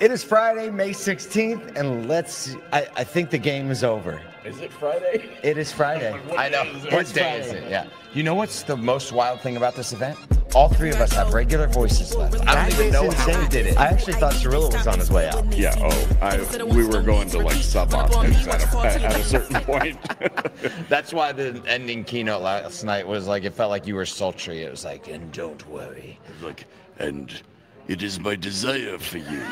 It is Friday, May 16th, and I think the game is over. Is it Friday? It is Friday. I know. What day is it? Yeah. You know what's the most wild thing about this event? All three of us have regular voices left. I don't even know how we did it. I actually thought Cirillo was on his way out. Yeah, we were going to like sub-octaves at a certain point. That's why the ending keynote last night was like, it felt like you were sultry. It was like, and don't worry. Like, and it is my desire for you.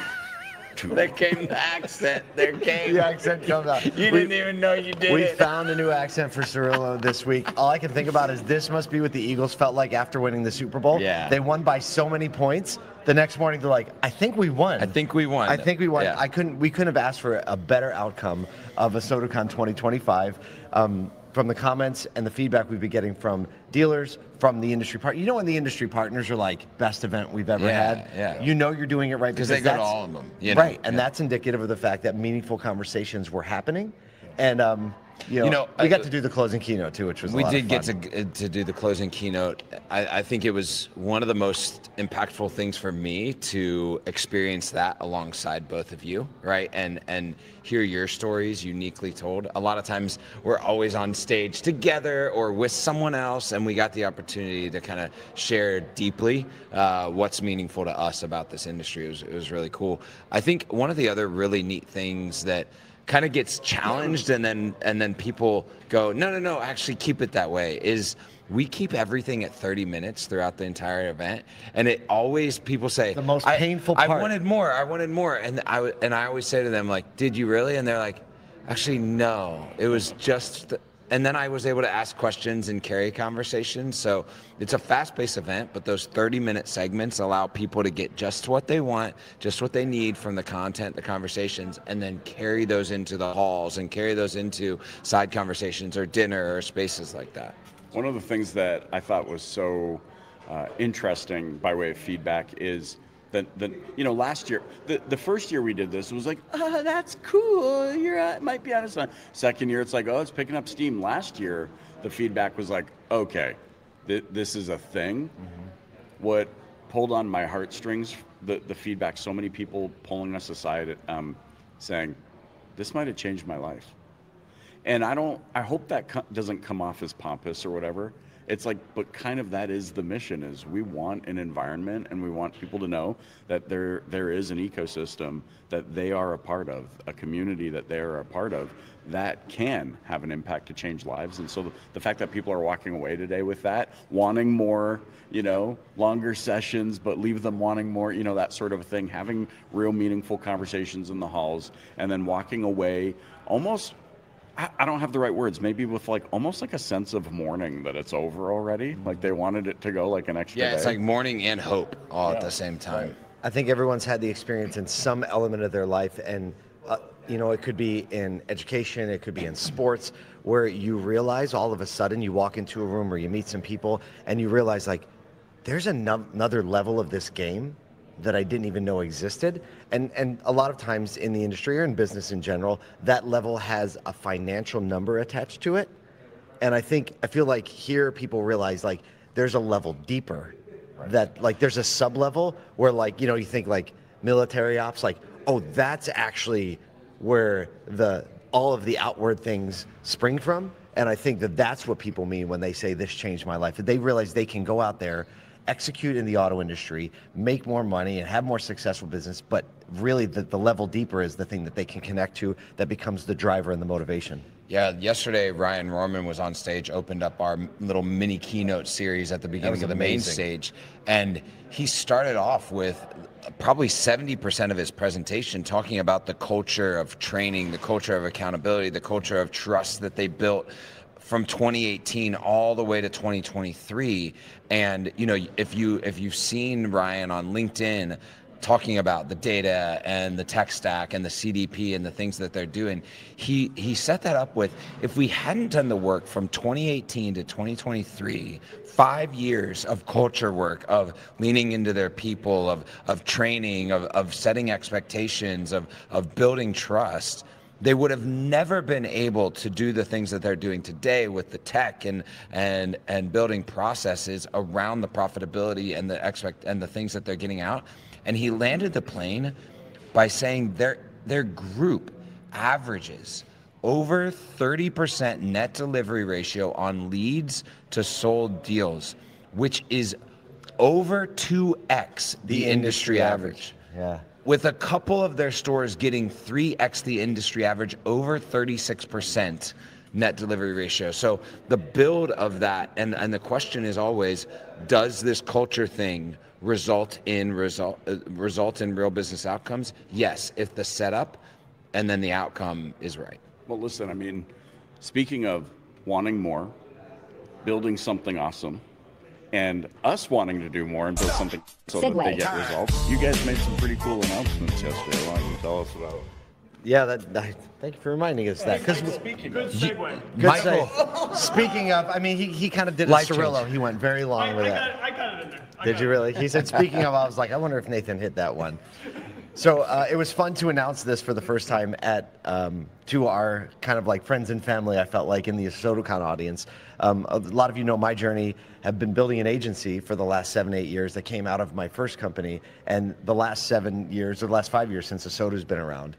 There came the accent. There came the accent comes out. You didn't even know you did it. We found a new accent for Cirillo this week. All I can think about is this must be what the Eagles felt like after winning the Super Bowl. Yeah. They won by so many points. The next morning they're like, I think we won. I think we won. Yeah. We couldn't have asked for a better outcome of ASOTU CON 2025. From the comments and the feedback we've been getting from dealers, from the industry partners. You know when the industry partners are like, best event we've ever had? Yeah. You know you're doing it right. Because they go to all of them. You know? Right, and that's indicative of the fact that meaningful conversations were happening. And we got to do the closing keynote too, which was we a lot did of fun. get to do the closing keynote. I think it was one of the most impactful things for me to experience that alongside both of you, right? And hear your stories uniquely told. A lot of times we're always on stage together or with someone else, and we got the opportunity to kind of share deeply what's meaningful to us about this industry. It was really cool. I think one of the other really neat things that kind of gets challenged and then people go, no, actually keep it that way, is we keep everything at 30 minutes throughout the entire event. And it always, people say, the most painful part. I wanted more. And I always say to them, like, did you really? And they're like, actually, no, it was just, and then I was able to ask questions and carry conversations. So it's a fast-paced event, but those 30-minute segments allow people to get just what they want, just what they need from the content, the conversations, and then carry those into the halls and carry those into side conversations or dinner or spaces like that. One of the things that I thought was so interesting by way of feedback is that last year, the first year we did this, it was like, oh, that's cool, might be out of sun. Second year, it's like, oh, it's picking up steam. Last year, the feedback was like, okay, this is a thing. Mm-hmm. What pulled on my heartstrings, the feedback, so many people pulling us aside, saying, this might have changed my life. And I hope that doesn't come off as pompous or whatever. It's like, but kind of that is the mission, is we want an environment and we want people to know that there is an ecosystem that they are a part of, a community that they are a part of that can have an impact to change lives. And so the fact that people are walking away today with that, wanting more, longer sessions, but leave them wanting more, that sort of thing, having real meaningful conversations in the halls, and then walking away almost, I don't have the right words, maybe with almost like a sense of mourning that it's over already. Like they wanted it to go like an extra day. Yeah, it's like mourning and hope all at the same time. Right. I think everyone's had the experience in some element of their life, and it could be in education, it could be in sports, where you realize all of a sudden you walk into a room or you meet some people and you realize like there's another level of this game that I didn't even know existed. And a lot of times in the industry or in business in general, that level has a financial number attached to it. And I feel like here people realize like there's a level deeper, that like there's a sub-level where you think like military ops, like, oh, that's actually where all of the outward things spring from. And I think that's what people mean when they say this changed my life, that they realize they can go out there, execute in the auto industry, make more money, and have more successful business, but really the level deeper is the thing that they can connect to that becomes the driver and the motivation. Yeah, yesterday Ryan Rohrman was on stage, opened up our little mini keynote series at the beginning of the main stage, and he started off with probably 70% of his presentation talking about the culture of training, the culture of accountability, the culture of trust that they built from 2018 all the way to 2023. And if you've seen Ryan on LinkedIn talking about the data and the tech stack and the CDP and the things that they're doing, he set that up with, if we hadn't done the work from 2018 to 2023, 5 years of culture work, of leaning into their people, of training, of setting expectations, of building trust, they would have never been able to do the things that they're doing today with the tech and building processes around the profitability and the things that they're getting out. And he landed the plane by saying their group averages over 30% net delivery ratio on leads to sold deals, which is over 2x the industry average. Yeah. With a couple of their stores getting 3x the industry average, over 36% net delivery ratio. So the build of that, and the question is always, does this culture thing result in real business outcomes? Yes, if the setup and then the outcome is right. Well, listen, I mean, speaking of wanting more, building something awesome, and us wanting to do more and build something so that they get results. You guys made some pretty cool announcements yesterday. Why don't you tell us about it? Yeah, thank you for reminding us that. Good segue. Michael, Speaking of, I mean, he kind of did a Cirillo. He went very long with that. I got it in there. Did you really? He said, speaking of, I was like, I wonder if Nathan hit that one. So it was fun to announce this for the first time to our kind of like friends and family, I felt like, in the ASOTU CON audience. A lot of you know my journey. Have been building an agency for the last 7-8 years that came out of my first company, and the last 7 years, or the last 5 years since ASOTU's been around.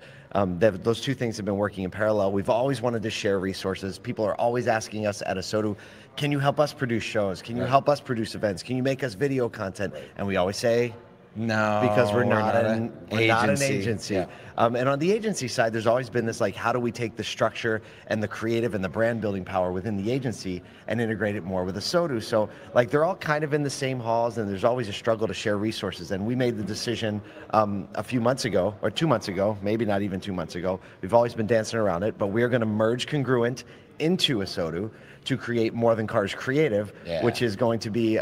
Those two things have been working in parallel. We've always wanted to share resources. People are always asking us at ASOTU, can you help us produce shows? Can you help us produce events? Can you make us video content? And we always say, no, because we're not an agency. Yeah. And on the agency side, there's always been this, like, how do we take the structure and the creative and the brand building power within the agency and integrate it more with ASOTU? So, like, they're all kind of in the same halls, and there's always a struggle to share resources. And we made the decision a few months ago, or 2 months ago, maybe not even 2 months ago. We've always been dancing around it, but we're going to merge Congruent into ASOTU to create More Than Cars Creative, which is going to be,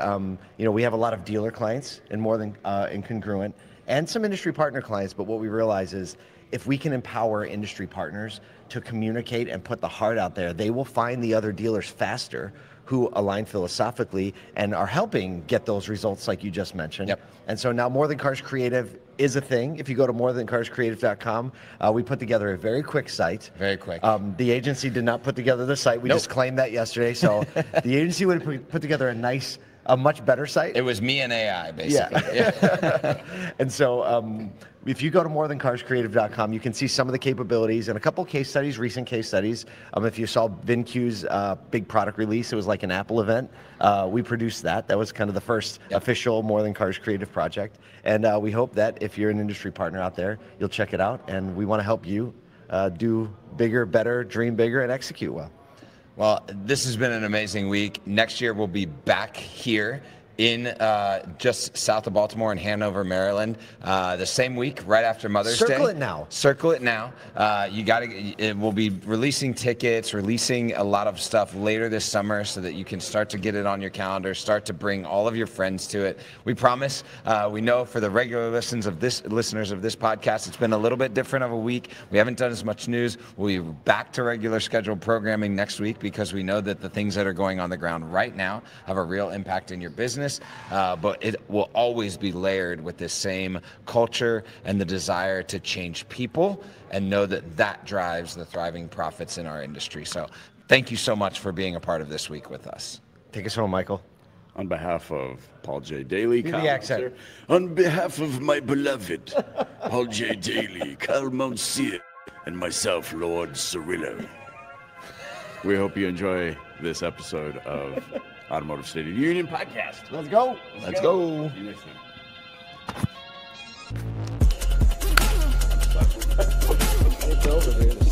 we have a lot of dealer clients in More Than in Congruent, and some industry partner clients, but what we realize is if we can empower industry partners to communicate and put the heart out there, they will find the other dealers faster who align philosophically and are helping get those results like you just mentioned. Yep. And so now More Than Cars Creative is a thing. If you go to morethancarscreative.com, we put together a very quick site. Very quick. The agency did not put together the site. We just claimed that yesterday. So the agency would put together a much better site. It was me and AI, basically. Yeah. And so if you go to morethancarscreative.com, you can see some of the capabilities and a couple case studies, recent case studies. If you saw VinQ's big product release, it was like an Apple event. We produced that. That was kind of the first official More Than Cars Creative project. And we hope that if you're an industry partner out there, you'll check it out. And we want to help you do bigger, better, dream bigger, and execute well. Well, this has been an amazing week. Next year, we'll be back here in just south of Baltimore in Hanover, Maryland. The same week, right after Mother's Day. Circle it now. Circle it now. We'll be releasing tickets, releasing a lot of stuff later this summer so that you can start to get it on your calendar, start to bring all of your friends to it. We promise. We know for the regular listeners of this podcast, it's been a little bit different of a week. We haven't done as much news. We'll be back to regular scheduled programming next week because we know that the things that are going on the ground right now have a real impact in your business. But it will always be layered with this same culture and the desire to change people and know that drives the thriving profits in our industry. So thank you so much for being a part of this week with us. Take us home, Michael. On behalf of Paul J. Daly, Do the accent. on behalf of my beloved Paul J. Daly, Kyle Monsieur, and myself, Lord Cirillo, we hope you enjoy this episode of Automotive State of the Union podcast. Let's go. Let's go. See you next time. It's over, dude.